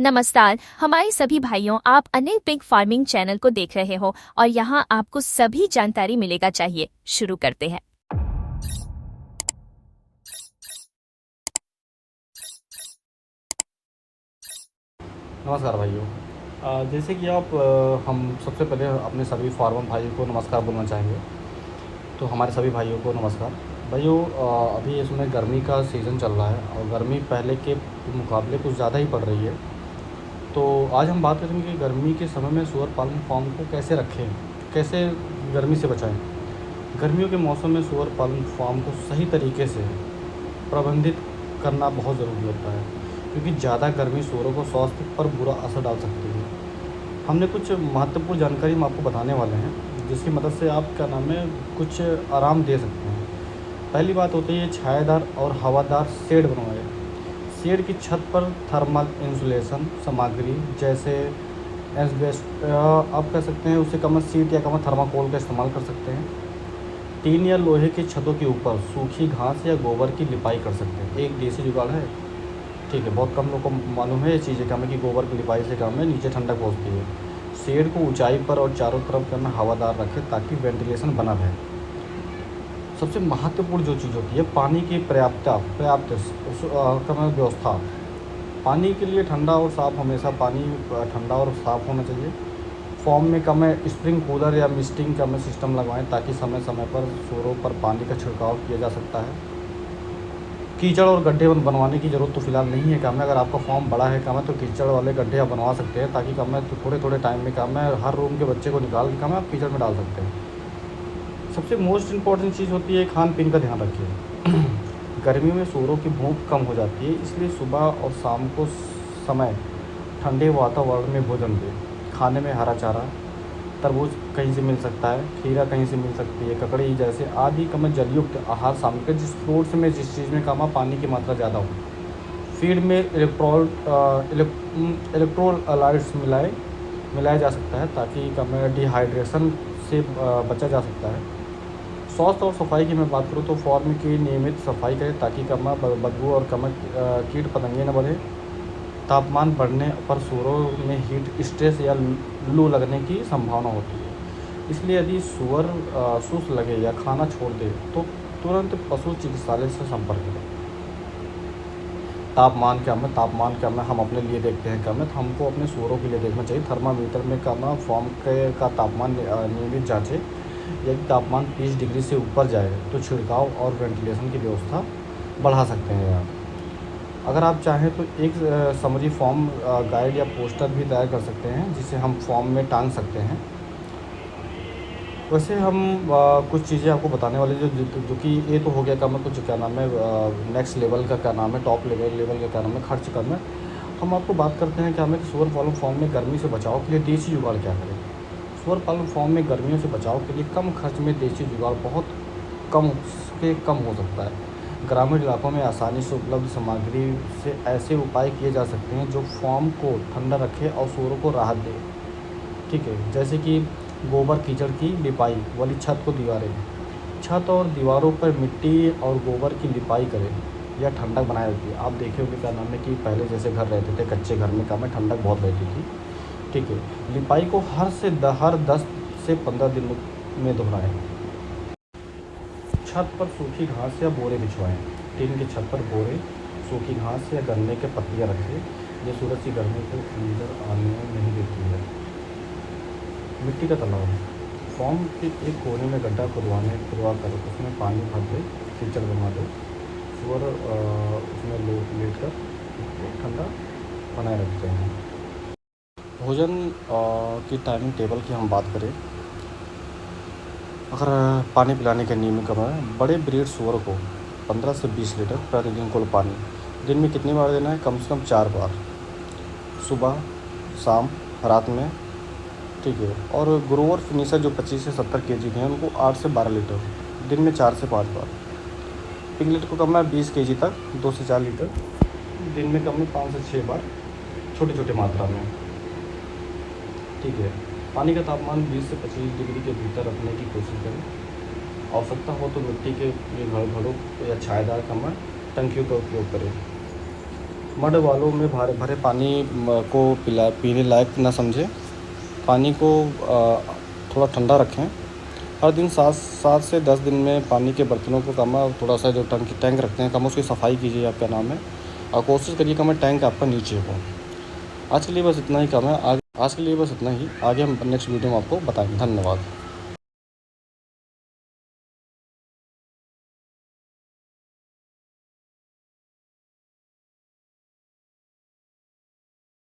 नमस्कार हमारे सभी भाइयों, आप अनिल पिग फार्मिंग चैनल को देख रहे हो और यहाँ आपको सभी जानकारी मिलेगा। चाहिए शुरू करते हैं। नमस्कार भाइयों। जैसे कि हम सबसे पहले अपने सभी फार्मर भाइयों को नमस्कार बोलना चाहेंगे। तो हमारे सभी भाइयों को नमस्कार। भाइयों, अभी इसमें गर्मी का सीज़न चल रहा है और गर्मी पहले के मुकाबले कुछ ज़्यादा ही पड़ रही है। तो आज हम बात करेंगे कि गर्मी के समय में सूअर पालन फार्म को कैसे रखें, कैसे गर्मी से बचाएं। गर्मियों के मौसम में सूअर पालन फार्म को सही तरीके से प्रबंधित करना बहुत ज़रूरी होता है, क्योंकि ज़्यादा गर्मी सूअरों को स्वास्थ्य पर बुरा असर डाल सकती है। हमने कुछ महत्वपूर्ण जानकारी हम आपको बताने वाले हैं, जिसकी मदद से आप क्या नाम है कुछ आराम दे सकते हैं। पहली बात होती है छायादार और हवादार शेड बनवाएं। शेड की छत पर थर्मल इंसुलेशन सामग्री जैसे एस्बेस्ट आप कह सकते हैं, उससे कम सीट या कम थर्माकोल का इस्तेमाल कर सकते हैं। टीन या लोहे की छतों के ऊपर सूखी घास या गोबर की लिपाई कर सकते हैं। एक देसी जुगाड़ है, ठीक है। बहुत कम लोग को मालूम है ये चीज़ें, काम है कि गोबर की लिपाई से काम है नीचे ठंडक पहुँचती है। शेड को ऊंचाई पर और चारों तरफ करना हवादार रखें ताकि वेंटिलेशन बना रहे। सबसे महत्वपूर्ण जो चीज़ होती है पानी की पर्याप्त व्यवस्था। पानी के लिए ठंडा और साफ़, हमेशा पानी ठंडा और साफ़ होना चाहिए। फॉर्म में कम स्प्रिंग कूलर या मिस्टिंग का सिस्टम लगवाएं ताकि समय समय पर सूअरों पर पानी का छिड़काव किया जा सकता है। कीचड़ और गड्ढे बनवाने की ज़रूरत तो फ़िलहाल नहीं है। काम है अगर आपका फॉर्म बड़ा है काम है तो कीचड़ वाले गड्ढे आप बनवा सकते हैं, ताकि काम है तो थोड़े थोड़े टाइम में काम है हर रूम के बच्चे को निकाल के काम है आप कीचड़ में डाल सकते हैं। सबसे मोस्ट इम्पॉर्टेंट चीज़ होती है खान पीन का ध्यान रखिए। गर्मी में सूअरों की भूख कम हो जाती है, इसलिए सुबह और शाम को समय ठंडे वातावरण में भोजन दें। खाने में हरा चारा, तरबूज कहीं से मिल सकता है, खीरा कहीं से मिल सकती है, ककड़ी जैसे आदि कम जलयुक्त आहार शामिल करें, जिस फ्रूट्स में जिस चीज़ में कम पानी की मात्रा ज़्यादा हो। फीड में इलेक्ट्रोलाइट्स मिलाया जा सकता है ताकि कम डिहाइड्रेशन से बचा जा सकता है। स्वास्थ्य और सफाई की मैं बात करूँ तो फार्म की नियमित सफाई करें ताकि कम बदबू और कम कीट पतंगे न बढ़े। तापमान बढ़ने पर सूअरों में हीट स्ट्रेस या लू लगने की संभावना होती है, इसलिए यदि सूअर सुस्त लगे या खाना छोड़ दे तो तुरंत पशु चिकित्सालय से संपर्क करें। तापमान क्या मैं हम अपने लिए देखते हैं क्या मैं तो हमको अपने सूअरों के लिए देखना चाहिए। थर्मामीटर में क्या मैं फॉर्म के का तापमान नियमित जाँचें। यदि तापमान 30 डिग्री से ऊपर जाए तो छिड़काव और वेंटिलेशन की व्यवस्था बढ़ा सकते हैं आप। अगर आप चाहें तो एक समरी फॉर्म गाइड या पोस्टर भी तैयार कर सकते हैं, जिसे हम फॉर्म में टांग सकते हैं। वैसे हम कुछ चीज़ें आपको बताने वाले जो कि ये तो हो गया काम है कुछ क्या नाम है नेक्स्ट लेवल का क्या नाम है टॉप लेवल का क्या नाम है खर्च करना। हम आपको बात करते हैं क्या हमें सूअर पालन फॉर्म में गर्मी से बचाव के लिए देसी जुगाड़ क्या करें। सूअर पालन फॉर्म में गर्मियों से बचाव के लिए कम खर्च में देसी जुगाड़ बहुत कम हो सकता है। ग्रामीण इलाकों में आसानी से उपलब्ध सामग्री से ऐसे उपाय किए जा सकते हैं जो फॉर्म को ठंडा रखे और सूअरों को राहत दे, ठीक है। जैसे कि गोबर कीचड़ की लिपाई वाली छत को दीवारें, छत और दीवारों पर मिट्टी और गोबर की लिपाई करें, यह ठंडक बनाए रखती है। आप देखे होंगे क्या नाम है कि पहले जैसे घर रहते थे कच्चे घर में काम है ठंडक बहुत रहती थी, ठीक है। लिपाई को हर 10 से 15 दिन में दोहराएं। छत पर सूखी घास या बोरे बिछवाएं। टीन की छत पर बोरे, सूखी घास या गन्ने के पत्तियां रखें, जो सूरज की गर्मी को अंदर आने नहीं देती है। मिट्टी का तालाब, फॉर्म के एक कोने में गड्ढा खुदवा कर उसमें पानी भर दे, कीचड़ बनवा दो। सूअर उसमें लेट कर ठंडा बनाए रखते हैं। भोजन की टाइमिंग टेबल की हम बात करें, अगर पानी पिलाने का नियम कम है, बड़े ब्रीड सूअर को 15 से 20 लीटर प्रतिदिन कुल पानी दिन में कितनी बार देना है, कम से कम 4 बार, सुबह शाम रात में, ठीक है। और ग्रोवर फिनिशर जो 25 से 70 केजी के हैं उनको 8 से 12 लीटर दिन में 4 से 5 बार। पिगलेट को कम है 20 केजी तक 2 से 4 लीटर दिन में कम है 5 से 6 बार छोटे छोटे मात्रा में, ठीक है। पानी का तापमान 20 से 25 डिग्री के भीतर रखने की कोशिश करें। आवश्यकता हो तो मिट्टी के घड़ों या छायादार कमर टंकियों का उपयोग करें। मड वालों में भरे पानी को पीने लायक ना समझें। पानी को थोड़ा ठंडा रखें। हर दिन 7 से 10 दिन में पानी के बर्तनों को कम थोड़ा सा जो टैंक रखते हैं कम उसकी सफाई कीजिए, आपका नाम है, और कोशिश करिए कम टैंक आपका नीचे हो। आज के लिए बस इतना ही काम है। आज के लिए बस इतना ही। आगे हम नेक्स्ट वीडियो में आपको बताएंगे। धन्यवाद।